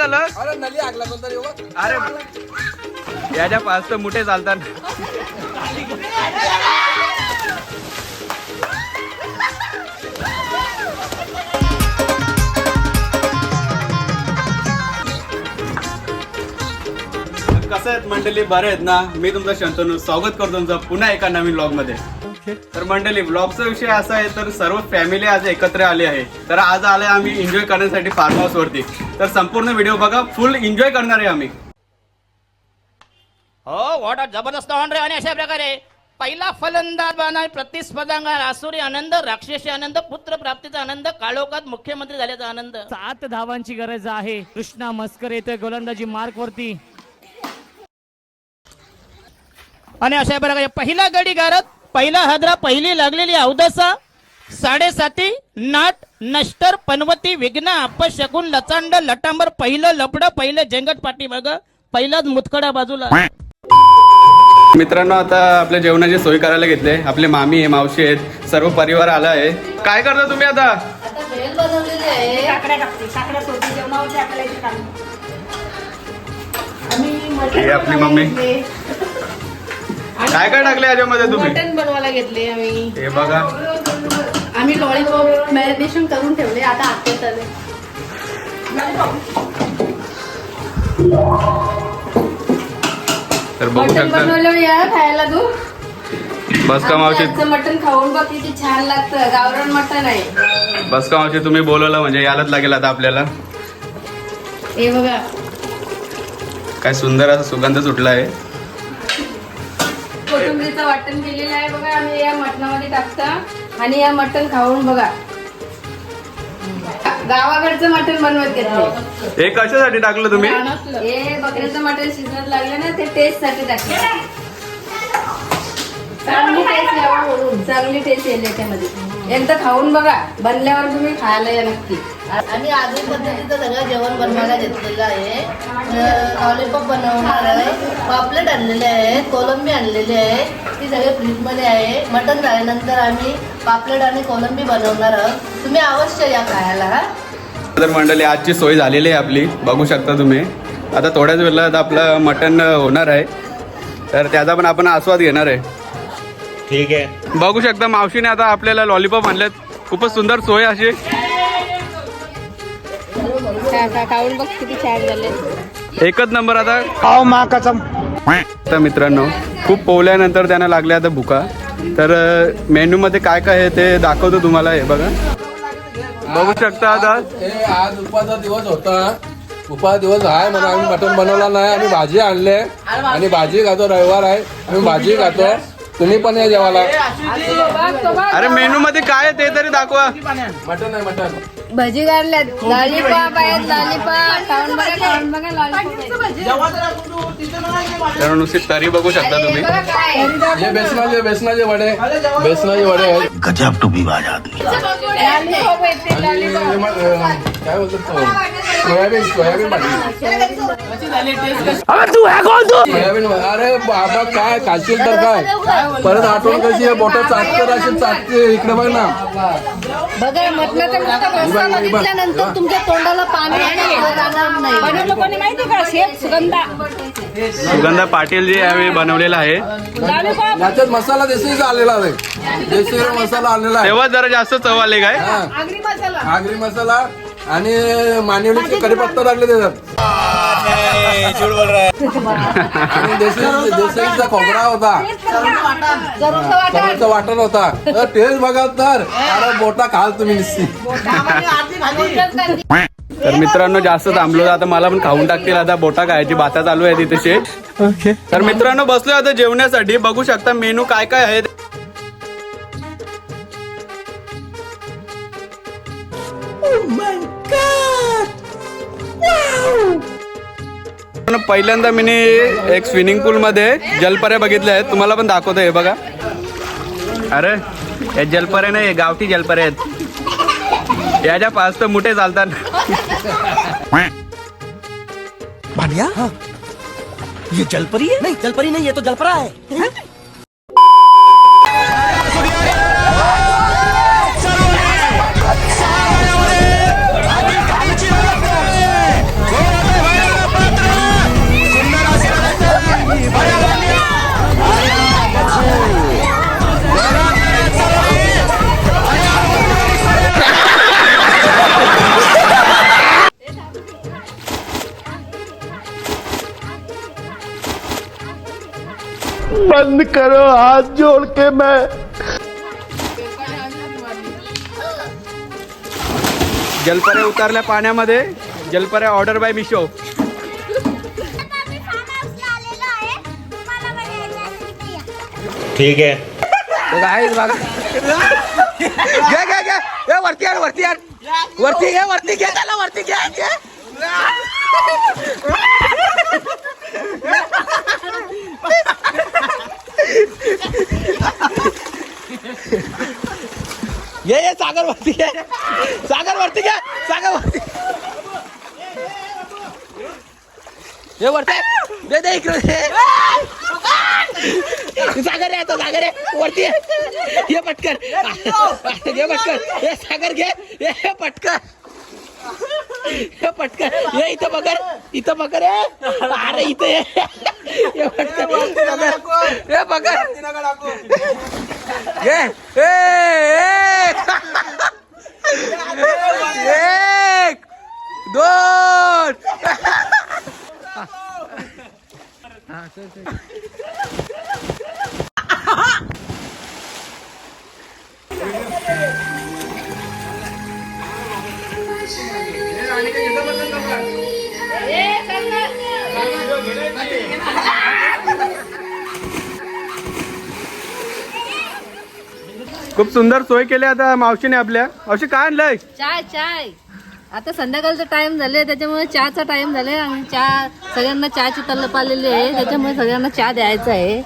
झालं? अरे नली आग लागून तर येऊ. अरे याच्या पाच तर मोठे चालतात. कसं आहेत मंडळी, बरे आहेत ना? मी तुमचं शंतनू स्वागत करतो तुमचं पुन्हा एका नवीन व्लॉग मध्ये. तर मंडळी, व्लॉगचा विषय असा आहे, तर सर्व फॅमिली आज एकत्र आली आहे. तर आज आलोय आम्ही एन्जॉय करण्यासाठी फार्म हाऊस वरती. तर संपूर्ण व्हिडिओ बघा, फुल एन्जॉय करणार आहे आम्ही. हो वॉट जबरदस्त ऑनरे. आणि अशा प्रकारे पहिला फलंदाज बनाय प्रतिस्पर्धांगण आसुरी आनंद, राक्षसी आनंद, पुत्र प्राप्तीचा आनंद, काळोखात मुख्यमंत्री झाल्याचा आनंद. 7 धावांची गरज आहे. कृष्णा मस्कर येतोय गोलंदाजी मार्क वरती. आणि अशा प्रकारे पहिला गडी गारत, पहिला हादरा, पहिली लागलेली अवदसा, 7.5 नाट नष्टर पनवती विघ्न अपशकुन लचांड लटांबर, पहिलं लपड, पहिलं जंगट पाठी बघ, पहिलाच मुतखडा बाजूला. मित्रांनो, आता आपल्या जेवणाची सोय करायला घेतले. आपले मामी आहे, मावशी आहेत, सर्व परिवार आला आहे. काय करता तुम्ही आता? भेळ बनवलेली आहे. हे आपली मम्मी. काय काय टाकले याच्यामध्ये तुम्ही? मटण बनवायला घेतले आम्ही. हे बघा, आम्ही लॉलीपॉप मॅरिनेशन करून ठेवले, आता आत्यात आले. तर बघू मटण शकता. बनवलं या खायला तू. बस का मावशी, मटण खाऊन बघ किती छान लागतं. गावरान मटण आहे. बस का मावशी, तुम्ही बोलवलं म्हणजे यायलाच लागेल आता आपल्याला. हे बघा, काय सुंदर असा सुगंध सुटला आहे. कोथिंबीरचं वाटण केलेलं आहे बघा, आम्ही या मटणामध्ये टाकता. आणि या मटण खाऊन बघा, गावाकडचं मटण बनवत घेतलं. हे कशासाठी टाकलं तुम्ही? हे बकऱ्याचं मटण शिजत लागलं ना, ते टेस्ट साठी टाकलं. चांगली टेस्ट यावं म्हणून, चांगली टेस्ट येईल त्याच्यामध्ये. एकदा खाऊन बघा, बनल्यावर तुम्ही खायला या नक्की. आम्ही आधी पद्धतीचं सगळं जेवण बनवायला घेतलेलं आहे. लॉलीपॉप बनवणार आहे, पापलेट आणलेले आहेत, कोलंबी आणलेली आहे, ती सगळे फ्रीजमध्ये आहे. मटण झाल्यानंतर आम्ही पापलेट आणि कोलंबी बनवणार आहोत. तुम्ही अवश्य या खायला. तर मंडळी, आजची सोय झालेली आहे आपली, बघू शकता तुम्ही. आता थोड्याच वेळात आपलं मटण होणार आहे, तर त्याचा पण आपण आस्वाद घेणार आहे. ठीक आहे. बघू शकता मावशीने आता आपल्याला लॉलीपॉप आणलेत. खूपच सुंदर सोय अशी. खाऊन बघ किती छान झाले. एकच नंबर. आता खाओ मा कसम. तर मित्रांनो, खूप पोवल्यानंतर त्यांना लागले आता भुका. तर मेन्यू मध्ये काय काय आहे ते दाखवतो तुम्हाला. हे बघा, बघू शकता. आता हे आज उपाचा दिवस होता. उपाचा दिवस आहे म्हणून आम्ही मटण बनवला नाही. आम्ही भाजी आणले आणि भाजी खातो. रविवार आहे, आम्ही भाजी खातो. तुम्ही पण या जेवायला. अरे मेन्यू मध्ये काय आहे ते तरी दाखवा. मटण आहे, मटण. भजी काढल्यात, लॉलीपॉप आहेत, लॉलीपॉप खाऊन बघा, खाऊन बघा लॉलीपॉप. तर नुसती तरी बघू शकता तुम्ही. हे बेसनाचे वडे, बेसनाचे वडे आहेत. गजब टू बी बाज आदमी. लॉलीपॉप आहेत ते, आणि लॉलीपॉप. काय बोलतात तो? सोयाबीन भाजी. सोयाबीन. अरे बाबा, काय खाशील तर काय. परत आठवण कशी बोट चाटते अशी चाटते. इकडे बघ ना. बघा, मटणाचा नुसता रस्सा बघितल्यानंतर तुमच्या तोंडाला पाणी जाणार नाही. बनवलं कोणी माहिती का? शेफ सुगंधा पाटील जी यावेळी बनवलेला आहे. याच्यात मसाला देशीचा आलेला आहे. देशी मसाला आलेला आहे. तेव्हा जरा जास्त चव आले काय. आगरी मसाला आणि मानिवलीचे कढीपत्ता टाकले त्याच्यात. आणि देशीचा खोबरा होता, चण्याचं वाटण होता. टेस्ट बघा तर अरे बोटा खाल तुम्ही निश्चित. तर मित्रांनो, जास्त थांबलो आता मला पण खाऊन टाकतील. आता बोटा खायची बाता चालू आहे तिथे. तर मित्रांनो, बसलोय आता जेवण्यासाठी. बघू शकता मेनू काय काय आहे. पहिल्यांदा मी एक स्विमिंग पूल मध्ये जलपऱ्या बघितल्या आहेत. तुम्हाला पण दाखवतो. हे बघा. अरे हे जलपऱ्या नाही, गावठी जलपऱ्या आहेत. याच्या पाच तर मोठे चालतात. भानिया, ये जलपरी है? नहीं, जलपरी नहीं, ये तो जलपरा है. बंद करो हाथ जोड़ के मैं जलपऱ्या उतरल्या पाण्यामध्ये. जलपऱ्या ऑर्डर बाय मिशो. ठीक है. गाईज बघा. घे घे घे. ए, वरती आण वरती आण. वरती घे वरती घे त्याला वरती घे घे. ये सागर वरती घे. सागर वरती घे. सागर वरती. ये वरती दे दे इकडे दे. सागर आहे तो सागर आहे वरती आहे. ये पटकन घे पटकन. हे सागर घे. हे पटकन. हे पटकन. ये इथं पकड आहे. अरे इथं ये पटकन. हे पकड. घे. एक 2. खूप सुंदर सोय केली आता मावशीने आपल्या. मावशी काय आणलंय? चाय आता संध्याकाळचा टाइम झाले त्याच्यामुळे चहाचा टाइम झाले आणि चहा सगळ्यांना चहाची तल्लप आलेली आहे त्याच्यामुळे सगळ्यांना चहा द्यायचा आहे.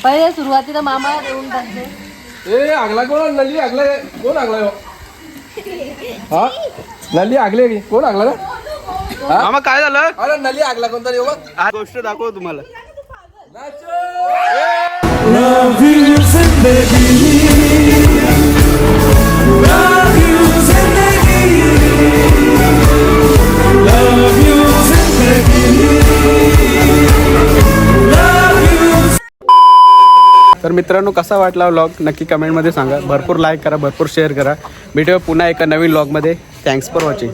पहिले सुरुवातीला मामा देऊन टाकते. ए आगला कोण नल्ली आगला कोण आगला हा नल्ली आगले कोण आगला रे? मामा काय झालं? अरे नल्ली आगला कोणतरी बघ. आज गोष्ट दाखव तुम्हाला. तर मित्रांनो कसा वाटला व्लॉग नक्की कमेंटमध्ये सांगा. भरपूर लाईक करा, भरपूर शेअर करा. भेटूया पुन्हा एका नवीन व्लॉगमध्ये. Thanks for watching.